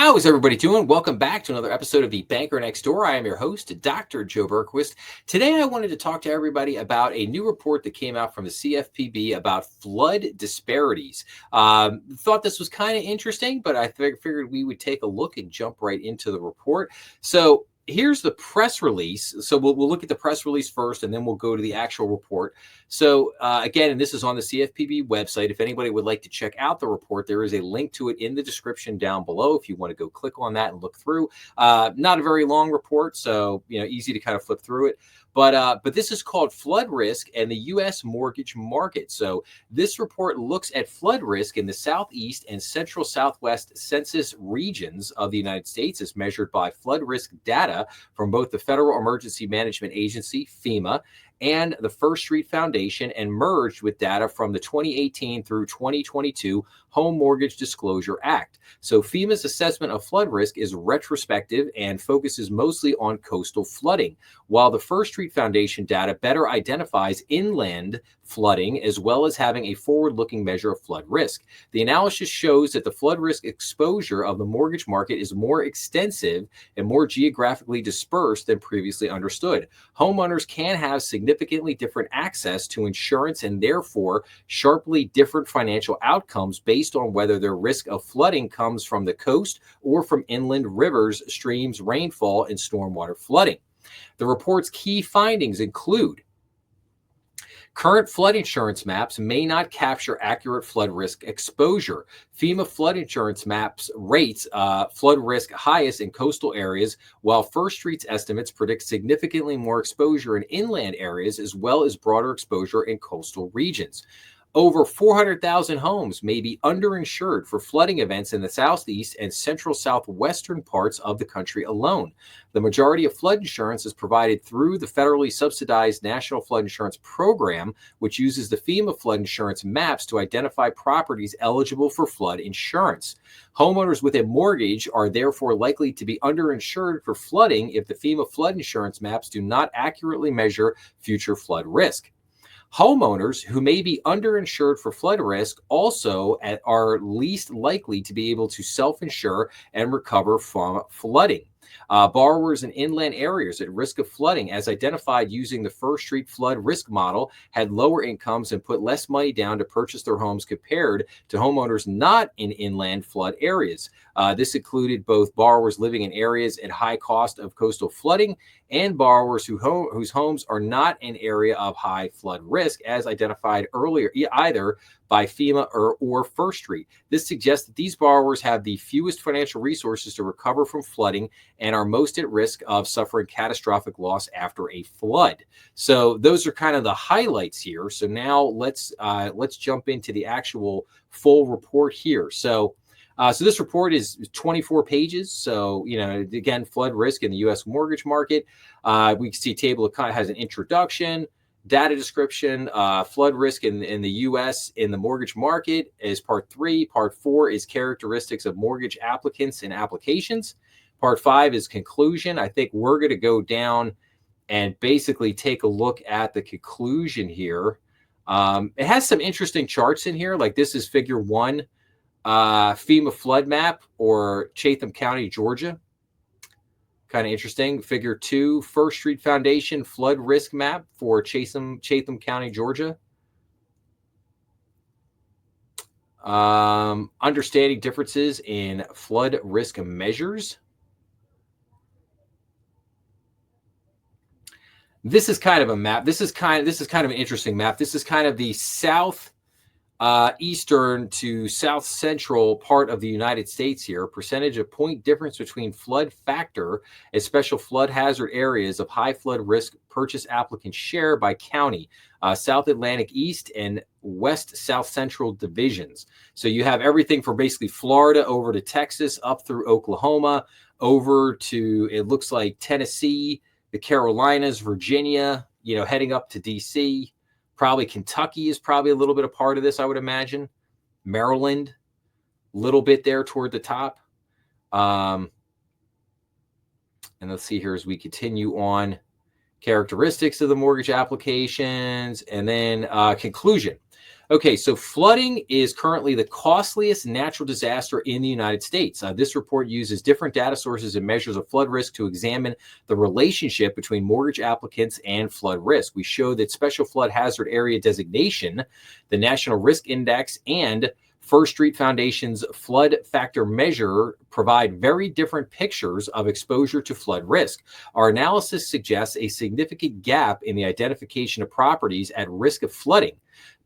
How is everybody doing? Welcome back to another episode of The Banker Next Door. I am your host, Dr. Joe Berquist. Today, I wanted to talk to everybody about a new report that came out from the CFPB about flood disparities. Thought this was kind of interesting, but I figured we would take a look and jump right into the report. So here's the press release. So we'll look at the press release first, and then we'll go to the actual report. So again, and this is on the CFPB website. If anybody would like to check out the report, there is a link to it in the description down below if you want to go click on that and look through. Not a very long report, so easy to kind of flip through it. But this is called Flood Risk and the U.S. Mortgage Market. So this report looks at flood risk in the Southeast and Central Southwest census regions of the United States as measured by flood risk data from both the Federal Emergency Management Agency, FEMA, and the First Street Foundation, and merged with data from the 2018 through 2022 Home Mortgage Disclosure Act. So FEMA's assessment of flood risk is retrospective and focuses mostly on coastal flooding, while the First Street Foundation data better identifies inland flooding as well as having a forward-looking measure of flood risk. The analysis shows that the flood risk exposure of the mortgage market is more extensive and more geographically dispersed than previously understood. Homeowners can have significantly different access to insurance and therefore sharply different financial outcomes based on whether their risk of flooding comes from the coast or from inland rivers, streams, rainfall, and stormwater flooding. The report's key findings include current flood insurance maps may not capture accurate flood risk exposure. FEMA flood insurance maps rates flood risk highest in coastal areas, while First Street's estimates predict significantly more exposure in inland areas as well as broader exposure in coastal regions. Over 400,000 homes may be underinsured for flooding events in the southeast and central southwestern parts of the country alone. The majority of flood insurance is provided through the federally subsidized National Flood Insurance Program, which uses the FEMA flood insurance maps to identify properties eligible for flood insurance. Homeowners with a mortgage are therefore likely to be underinsured for flooding if the FEMA flood insurance maps do not accurately measure future flood risk. Homeowners who may be underinsured for flood risk also are least likely to be able to self-insure and recover from flooding. Borrowers in inland areas at risk of flooding, as identified using the First Street Flood Risk Model, had lower incomes and put less money down to purchase their homes compared to homeowners not in inland flood areas. This included both borrowers living in areas at high cost of coastal flooding and borrowers whose homes are not an area of high flood risk, as identified earlier, either by FEMA or First Street. This suggests that these borrowers have the fewest financial resources to recover from flooding and are most at risk of suffering catastrophic loss after a flood. So those are kind of the highlights here. So now let's jump into the actual full report here. So this report is 24 pages. So, again, flood risk in the U.S. mortgage market. We can see a table has an introduction, data description, flood risk in the U.S. in the mortgage market is part 3. Part 4 is characteristics of mortgage applicants and applications. Part 5 is conclusion. I think we're going to go down and basically take a look at the conclusion here. It has some interesting charts in here. Like this is figure 1. FEMA flood map or Chatham County, Georgia. Kind of interesting. Figure 2, First Street Foundation flood risk map for Chatham County, Georgia. Understanding differences in flood risk measures. This is kind of a map. This is kind of an interesting map. This is kind of the eastern to south central part of the United States here. Percentage of point difference between flood factor as special flood hazard areas of high flood risk purchase applicant share by county, South Atlantic East and West South Central divisions. So you have everything from basically Florida over to Texas, up through Oklahoma, over to, it looks like Tennessee, the Carolinas, Virginia, heading up to DC. Probably Kentucky is probably a little bit a part of this, I would imagine. Maryland, a little bit there toward the top. And let's see here as we continue on. Characteristics of the mortgage applications, and then conclusion. Okay, so flooding is currently the costliest natural disaster in the United States. This report uses different data sources and measures of flood risk to examine the relationship between mortgage applicants and flood risk. We show that special flood hazard area designation, the National Risk Index, and First Street Foundation's flood factor measure provide very different pictures of exposure to flood risk. Our analysis suggests a significant gap in the identification of properties at risk of flooding.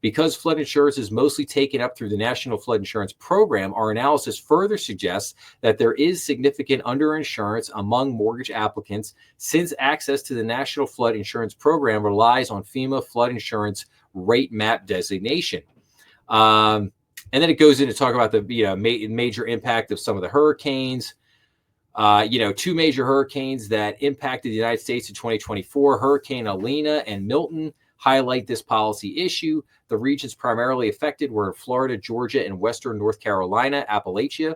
Because flood insurance is mostly taken up through the National Flood Insurance Program, our analysis further suggests that there is significant underinsurance among mortgage applicants since access to the National Flood Insurance Program relies on FEMA flood insurance rate map designation. And then it goes in to talk about the major impact of some of the hurricanes. Two major hurricanes that impacted the United States in 2024, Hurricane Helene and Milton, highlight this policy issue. The regions primarily affected were in Florida, Georgia, and Western North Carolina, Appalachia.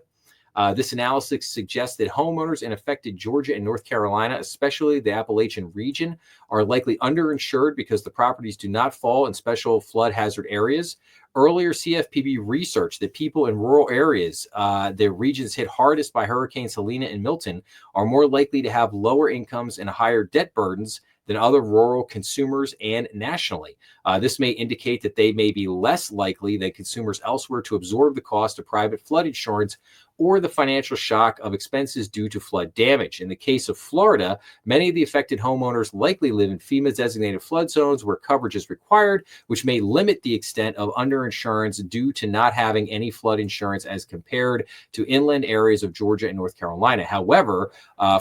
This analysis suggests that homeowners in affected Georgia and North Carolina, especially the Appalachian region, are likely underinsured because the properties do not fall in special flood hazard areas. Earlier CFPB research that people in rural areas, the regions hit hardest by hurricanes Helene and Milton, are more likely to have lower incomes and higher debt burdens than other rural consumers and nationally. This may indicate that they may be less likely than consumers elsewhere to absorb the cost of private flood insurance or the financial shock of expenses due to flood damage. In the case of Florida, many of the affected homeowners likely live in FEMA-designated flood zones where coverage is required, which may limit the extent of underinsurance due to not having any flood insurance as compared to inland areas of Georgia and North Carolina. However,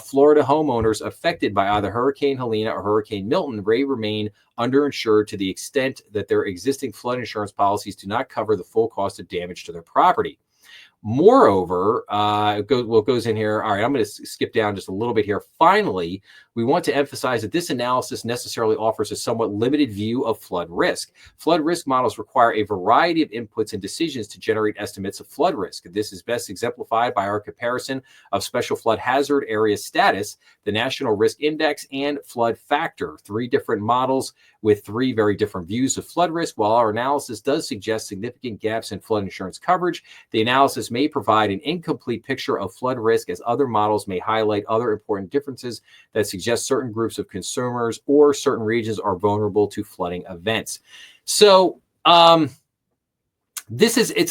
Florida homeowners affected by either Hurricane Helene or Hurricane Milton may remain underinsured to the extent that their existing flood insurance policies do not cover the full cost of damage to their property. Moreover, it goes in here. All right, I'm going to skip down just a little bit here. Finally, we want to emphasize that this analysis necessarily offers a somewhat limited view of flood risk. Flood risk models require a variety of inputs and decisions to generate estimates of flood risk. This is best exemplified by our comparison of special flood hazard area status, the National Risk Index, and flood factor, three different models with three very different views of flood risk. While our analysis does suggest significant gaps in flood insurance coverage, the analysis may provide an incomplete picture of flood risk, as other models may highlight other important differences that suggest certain groups of consumers or certain regions are vulnerable to flooding events. So it's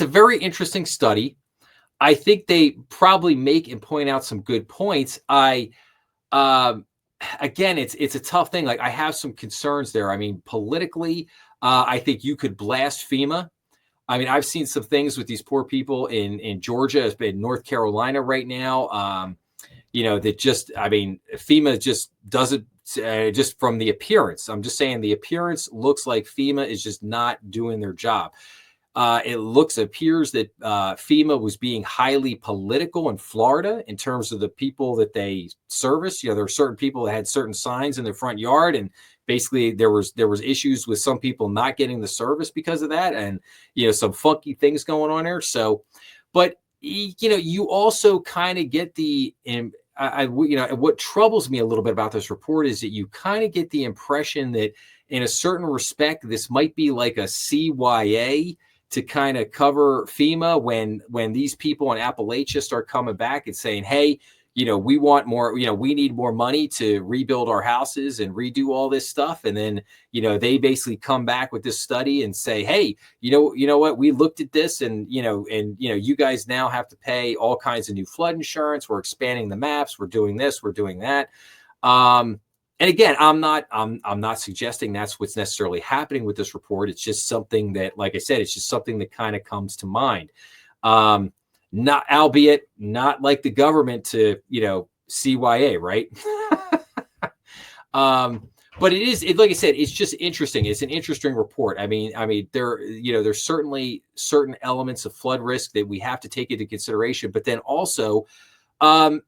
a very interesting study. I think they probably make and point out some good points. Again, it's a tough thing. Like, I have some concerns there. I mean, politically, I think you could blast FEMA. I mean, I've seen some things with these poor people in Georgia, in North Carolina right now. That FEMA just doesn't, just from the appearance. I'm just saying the appearance looks like FEMA is just not doing their job. It appears that FEMA was being highly political in Florida in terms of the people that they service. There were certain people that had certain signs in their front yard, and basically there was issues with some people not getting the service because of that, and some funky things going on there. So, but you also kind of get the what troubles me a little bit about this report is that you kind of get the impression that in a certain respect this might be like a CYA to kind of cover FEMA when these people in Appalachia start coming back and saying, hey, we want more, we need more money to rebuild our houses and redo all this stuff. And then, they basically come back with this study and say, hey, you know what, we looked at this and you guys now have to pay all kinds of new flood insurance. We're expanding the maps. We're doing this, we're doing that. And again, I'm not suggesting that's what's necessarily happening with this report. It's just something that, like I said, it's just something that kind of comes to mind. Not like the government to, CYA, right? But like I said, it's just interesting. It's an interesting report. I mean, there's certainly certain elements of flood risk that we have to take into consideration, but then also, and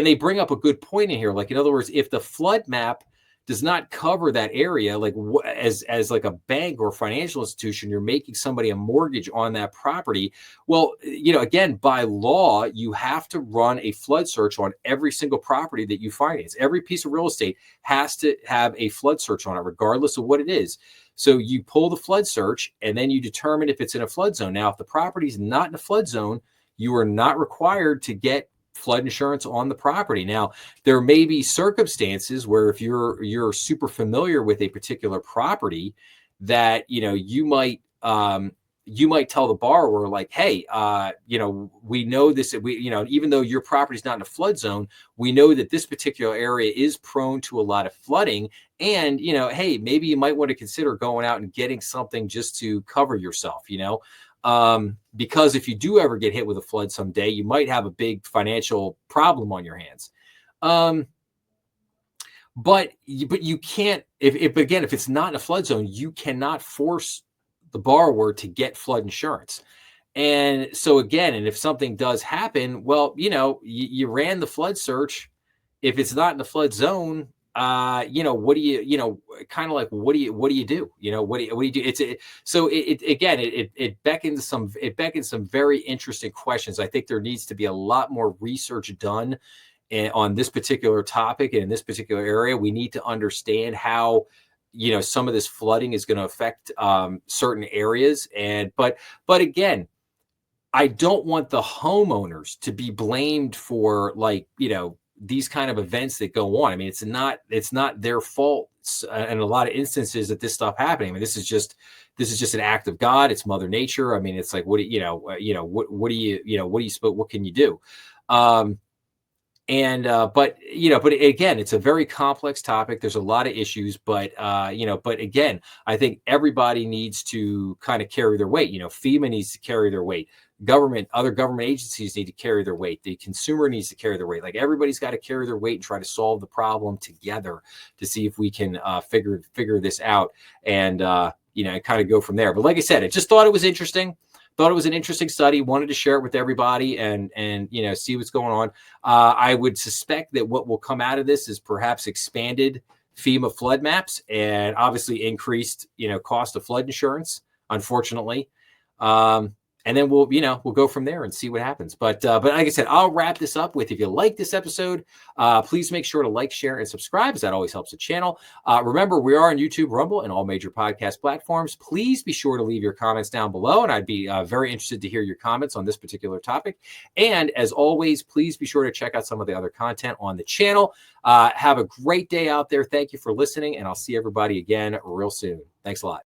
they bring up a good point in here. Like, in other words, if the flood map does not cover that area. Like as like a bank or financial institution, you're making somebody a mortgage on that property. Well, again, by law, you have to run a flood search on every single property that you finance. Every piece of real estate has to have a flood search on it, regardless of what it is. So you pull the flood search and then you determine if it's in a flood zone. Now, if the property is not in a flood zone, you are not required to get flood insurance on the property. Now, there may be circumstances where if you're super familiar with a particular property, that you might tell the borrower, like, hey, we know this, even though your property is not in a flood zone, we know that this particular area is prone to a lot of flooding. And, hey, maybe you might want to consider going out and getting something just to cover yourself, because if you do ever get hit with a flood someday, you might have a big financial problem on your hands. But you can't, if it's not in a flood zone, you cannot force the borrower to get flood insurance. And so again, and if something does happen, well, you ran the flood search. If it's not in the flood zone, what do you, kind of like, what do you do? What do you do? It beckons some very interesting questions. I think there needs to be a lot more research done on this particular topic and in this particular area. We need to understand how, some of this flooding is going to affect certain areas. But again, I don't want the homeowners to be blamed for, like, these kind of events that go on. I mean, it's not their fault in a lot of instances that this stuff happening. I mean, this is just an act of God. It's Mother Nature. I mean, it's like, what can you do? But again, it's a very complex topic. There's a lot of issues, but again, I think everybody needs to kind of carry their weight. FEMA needs to carry their weight. Other government agencies need to carry their weight. The consumer needs to carry their weight. Like, everybody's got to carry their weight and try to solve the problem together to see if we can figure this out and kind of go from there. But like I said, I just thought it was interesting. Thought it was an interesting study. Wanted to share it with everybody and see what's going on. I would suspect that what will come out of this is perhaps expanded FEMA flood maps and obviously increased cost of flood insurance, unfortunately. And then we'll go from there and see what happens. But like I said, I'll wrap this up with, if you like this episode, please make sure to like, share, and subscribe, as that always helps the channel. Remember, we are on YouTube, Rumble, and all major podcast platforms. Please be sure to leave your comments down below, and I'd be very interested to hear your comments on this particular topic. And as always, please be sure to check out some of the other content on the channel. Have a great day out there. Thank you for listening, and I'll see everybody again real soon. Thanks a lot.